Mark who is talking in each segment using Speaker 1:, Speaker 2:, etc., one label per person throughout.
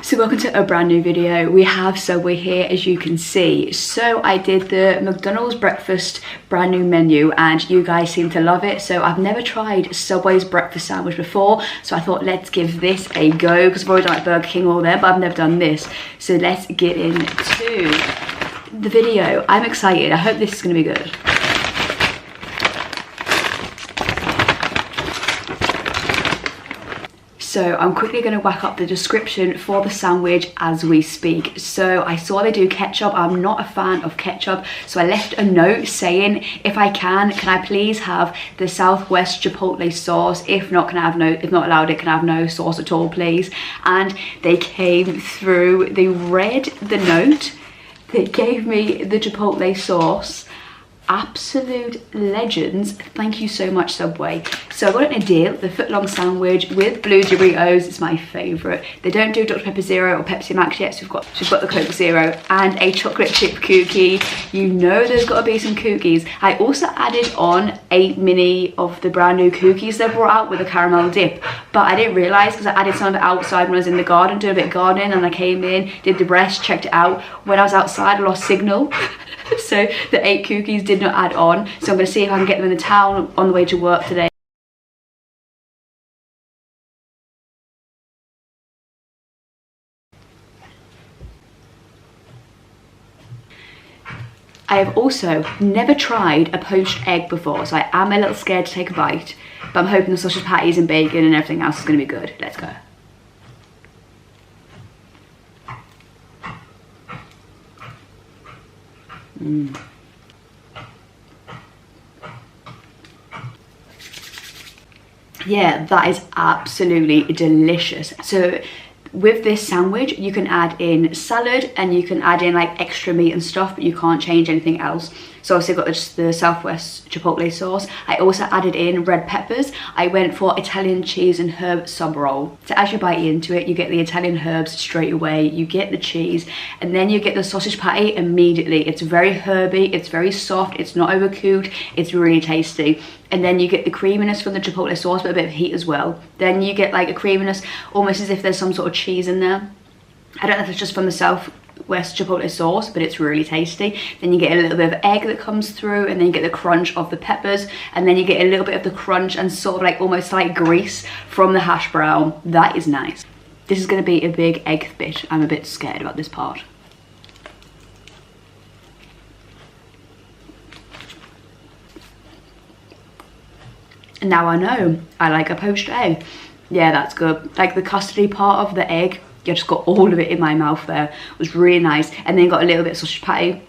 Speaker 1: So welcome to a brand new video. We have Subway here, as you can see. So I did the McDonald's breakfast brand new menu and you guys seem to love it. So I've never tried Subway's breakfast sandwich before. So I thought let's give this a go because I've already done like Burger King all there, but I've never done this. So let's get into the video. I'm excited. I hope this is gonna be good. So I'm quickly going to whack up the description for the sandwich as we speak. So I saw they do ketchup. I'm not a fan of ketchup, so I left a note saying if I can I please have the Southwest Chipotle sauce? If not, can I have no? If not allowed, can I have no sauce at all, please? And they came through. They read the note. They gave me the Chipotle sauce. Absolute legends. Thank you so much, Subway. So I got it in a deal, the foot-long sandwich with blue Doritos. It's my favorite. They don't do Dr Pepper Zero or Pepsi Max yet, so we've got the Coke Zero and a chocolate chip cookie. You know there's got to be some cookies. I also added on 8 mini of the brand new cookies they brought out with a caramel dip, but I didn't realize because I added some of it outside when I was in the garden doing a bit of gardening, and I came in, did the rest, checked it out. When I was outside, I lost signal. So the 8 cookies did not add on. So I'm going to see if I can get them in the town on the way to work today. I have also never tried a poached egg before, so I am a little scared to take a bite, but I'm hoping the sausage patties and bacon and everything else is going to be good. Let's go. Yeah, that is absolutely delicious. So with this sandwich, you can add in salad and you can add in like extra meat and stuff, but you can't change anything else. So obviously I've got the Southwest Chipotle sauce. I also added in red peppers. I went for Italian cheese and herb sub roll. So as you bite into it, you get the Italian herbs straight away, you get the cheese, and then you get the sausage patty immediately. It's very herby, it's very soft, it's not overcooked, it's really tasty. And then you get the creaminess from the Chipotle sauce, but a bit of heat as well. Then you get like a creaminess, almost as if there's some sort of cheese in there. I don't know if it's just from the Southwest Chipotle sauce, but it's really tasty. Then you get a little bit of egg that comes through, and then you get the crunch of the peppers, and then you get a little bit of the crunch and sort of like almost like grease from the hash brown. That is nice. This is going to be a big egg bit. I'm a bit scared about this part. And now I know I like a poached egg. Yeah, that's good. Like the custardy part of the egg, I just got all of it in my mouth there. It was really nice. And then got a little bit of sausage patty,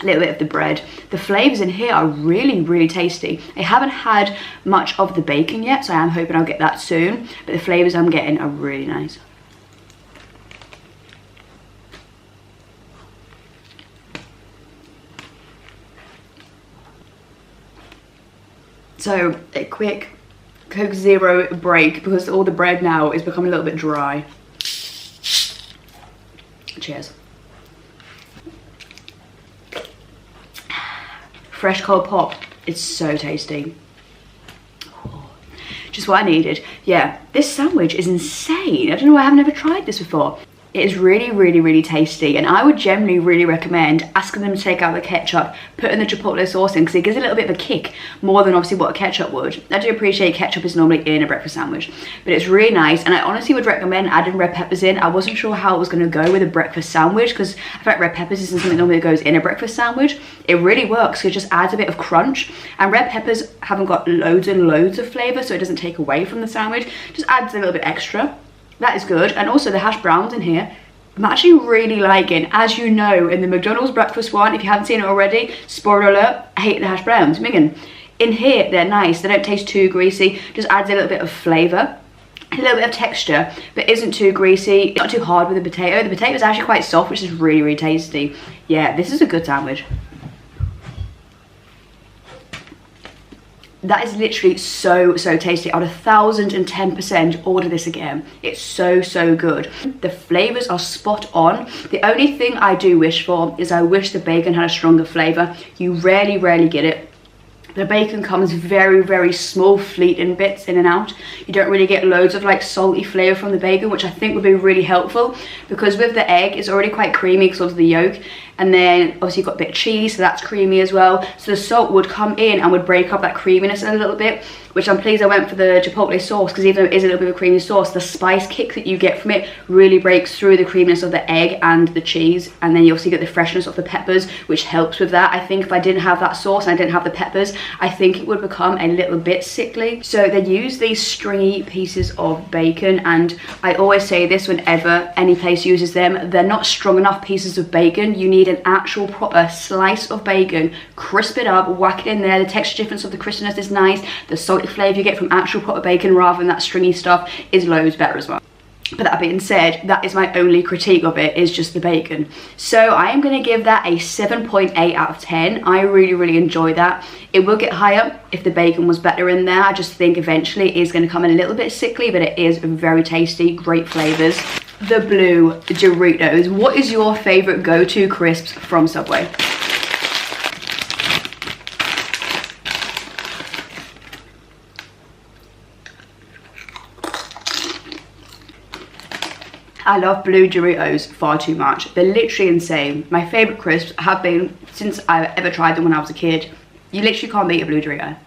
Speaker 1: a little bit of the bread. The flavours in here are really, really tasty. I haven't had much of the bacon yet, so I am hoping I'll get that soon. But the flavours I'm getting are really nice. So a quick Coke Zero break because all the bread now is becoming a little bit dry. Cheers. Fresh cold pop. It's so tasty. Just what I needed. Yeah, this sandwich is insane. I don't know why I've never tried this before. It is really, really, really tasty, and I would generally really recommend asking them to take out the ketchup, putting the Chipotle sauce in, because it gives a little bit of a kick, more than obviously what a ketchup would. I do appreciate ketchup is normally in a breakfast sandwich, but it's really nice, and I honestly would recommend adding red peppers in. I wasn't sure how it was going to go with a breakfast sandwich, because I feel like red peppers isn't something normally that goes in a breakfast sandwich. It really works, because it just adds a bit of crunch, and red peppers haven't got loads and loads of flavour, so it doesn't take away from the sandwich, just adds a little bit extra. That is good. And also the hash browns in here, I'm actually really liking. As you know, in the McDonald's breakfast one, if you haven't seen it already, spoiler alert, I hate the hash browns. Megan, in here, they're nice. They don't taste too greasy. Just adds a little bit of flavour, a little bit of texture, but isn't too greasy. Not too hard with the potato. The potato is actually quite soft, which is really, really tasty. Yeah, this is a good sandwich. That is literally so tasty. I would 1010% order this again. It's so good. The flavors are spot on. The only thing I do wish for is I wish the bacon had a stronger flavor. You rarely get it. The bacon comes very, very small, fleeting bits in and out. You don't really get loads of like salty flavour from the bacon, which I think would be really helpful, because with the egg, it's already quite creamy because of the yolk. And then obviously you've got a bit of cheese, so that's creamy as well. So the salt would come in and would break up that creaminess a little bit, which I'm pleased I went for the chipotle sauce, because even though it is a little bit of a creamy sauce, the spice kick that you get from it really breaks through the creaminess of the egg and the cheese. And then you also get the freshness of the peppers, which helps with that. I think if I didn't have that sauce and I didn't have the peppers, I think it would become a little bit sickly. So they use these stringy pieces of bacon, and I always say this whenever any place uses them, they're not strong enough pieces of bacon. You need an actual proper slice of bacon, crisp it up, whack it in there. The texture difference of the crispiness is nice. The salty flavour you get from actual proper bacon rather than that stringy stuff is loads better as well. But that being said, that is my only critique of it, is just the bacon. So I am going to give that a 7.8 out of 10. I really, really enjoy that. It will get higher if the bacon was better in there. I just think eventually it is going to come in a little bit sickly, but it is very tasty, great flavours. The blue Doritos. What is your favourite go-to crisps from Subway? I love blue Doritos far too much. They're literally insane. My favourite crisps have been since I ever tried them when I was a kid. You literally can't beat a blue Dorito.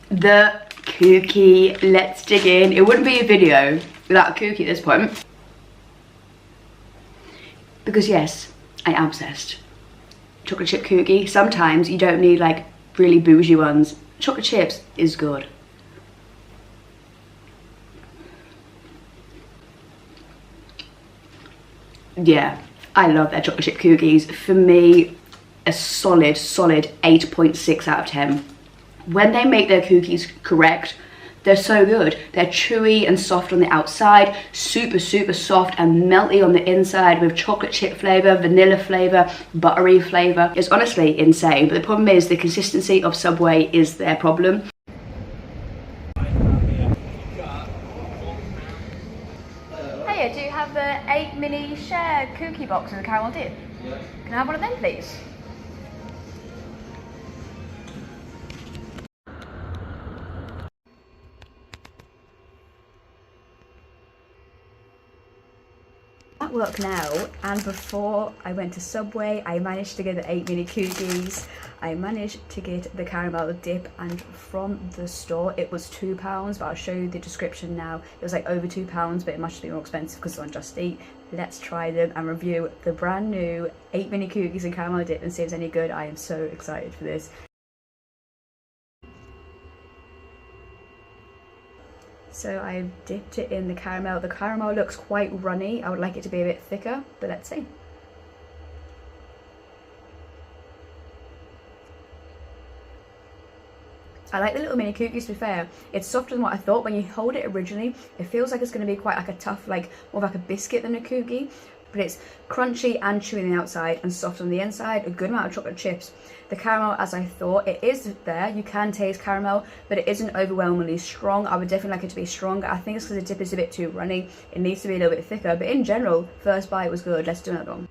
Speaker 1: The cookie. Let's dig in. It wouldn't be a video without a cookie at this point. Because yes, I am obsessed. Chocolate chip cookie. Sometimes you don't need like really bougie ones. Chocolate chips is good. Yeah, I love their chocolate chip cookies. For me, a solid 8.6 out of 10. When they make their cookies correct, they're so good. They're chewy and soft on the outside, super soft and melty on the inside, with chocolate chip flavour, vanilla flavour, buttery flavour. It's honestly insane, but the problem is the consistency of Subway is their problem. Hiya, do you have the 8 mini share cookie box with a caramel dip? Yeah. Can I have one of them, please? At work now, and before I went to Subway, I managed to get the 8 mini cookies. I managed to get the caramel dip, and from the store it was £2, but I'll show you the description now. It was like over £2, but it must be more expensive because it's on Just Eat. Let's try them and review the brand new 8 mini cookies and caramel dip and see if it's any good. I am so excited for this. So I've dipped it in the caramel. The caramel looks quite runny. I would like it to be a bit thicker, but let's see. I like the little mini cookies, to be fair. It's softer than what I thought. When you hold it originally, it feels like it's going to be quite like a tough, like more like a biscuit than a cookie. But it's crunchy and chewy on the outside and soft on the inside. A good amount of chocolate chips. The caramel, as I thought, it is there. You can taste caramel, but it isn't overwhelmingly strong. I would definitely like it to be stronger. I think it's because the dip is a bit too runny. It needs to be a little bit thicker. But in general, first bite was good. Let's do another one.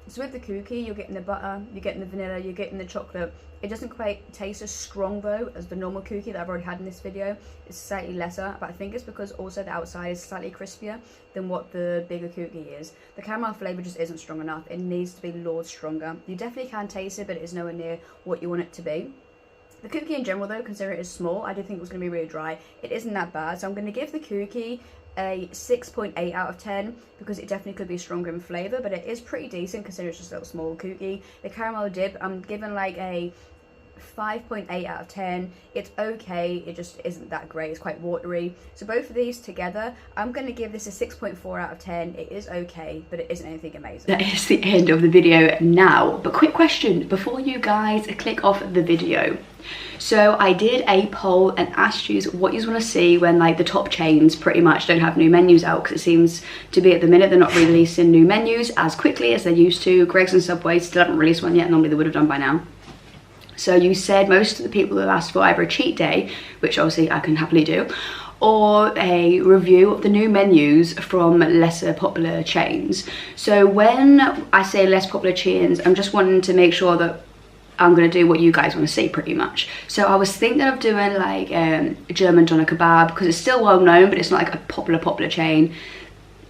Speaker 1: So with the cookie, you're getting the butter, you're getting the vanilla, you're getting the chocolate. It doesn't quite taste as strong though as the normal cookie that I've already had in this video. It's slightly lesser, but I think it's because also the outside is slightly crispier than what the bigger cookie is. The caramel flavour just isn't strong enough. It needs to be loads stronger. You definitely can taste it, but it is nowhere near what you want it to be. The cookie in general though, considering it is small, I did think it was going to be really dry. It isn't that bad, so I'm going to give the cookie a 6.8 out of 10 because it definitely could be stronger in flavour, but it is pretty decent considering it's just a little small cookie. The caramel dip, I'm giving like a 5.8 out of 10. It's okay, it just isn't that great. It's quite watery. So both of these together, I'm going to give this a 6.4 out of 10. It is okay, but it isn't anything amazing. That is the end of the video now. But quick question before you guys click off the video. So I did a poll and asked you what you want to see when like the top chains pretty much don't have new menus out, because it seems to be at the minute they're not releasing new menus as quickly as they used to. Greggs and Subway still haven't released one yet. Normally they would have done by now. So you said most of the people have asked for either a cheat day, which obviously I can happily do, or a review of the new menus from lesser popular chains. So when I say less popular chains, I'm just wanting to make sure that I'm gonna do what you guys want to see pretty much. So I was thinking of doing like German doner kebab, because it's still well known, but it's not like a popular chain.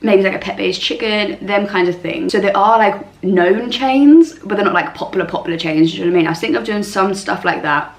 Speaker 1: Maybe like a Pepe's Chicken, them kinds of things. So there are like known chains, but they're not like popular chains, do you know what I mean? I was thinking of doing some stuff like that.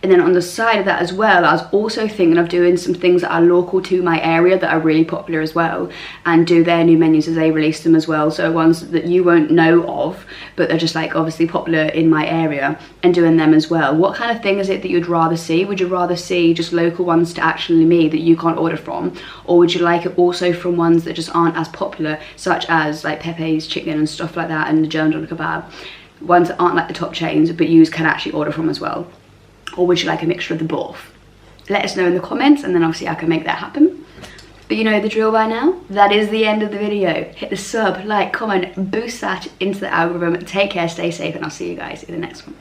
Speaker 1: And then on the side of that as well, I was also thinking of doing some things that are local to my area that are really popular as well, and do their new menus as they release them as well. So ones that you won't know of, but they're just like obviously popular in my area, and doing them as well. What kind of thing is it that you'd rather see? Would you rather see just local ones to actually me that you can't order from? Or would you like it also from ones that just aren't as popular, such as like Pepe's Chicken and stuff like that, and the German doner kebab? Ones that aren't like the top chains, but you can actually order from as well. Or would you like a mixture of the both? Let us know in the comments, and then obviously I can make that happen. But you know the drill by now. That is the end of the video. Hit the sub, like, comment, boost that into the algorithm. Take care, stay safe, and I'll see you guys in the next one.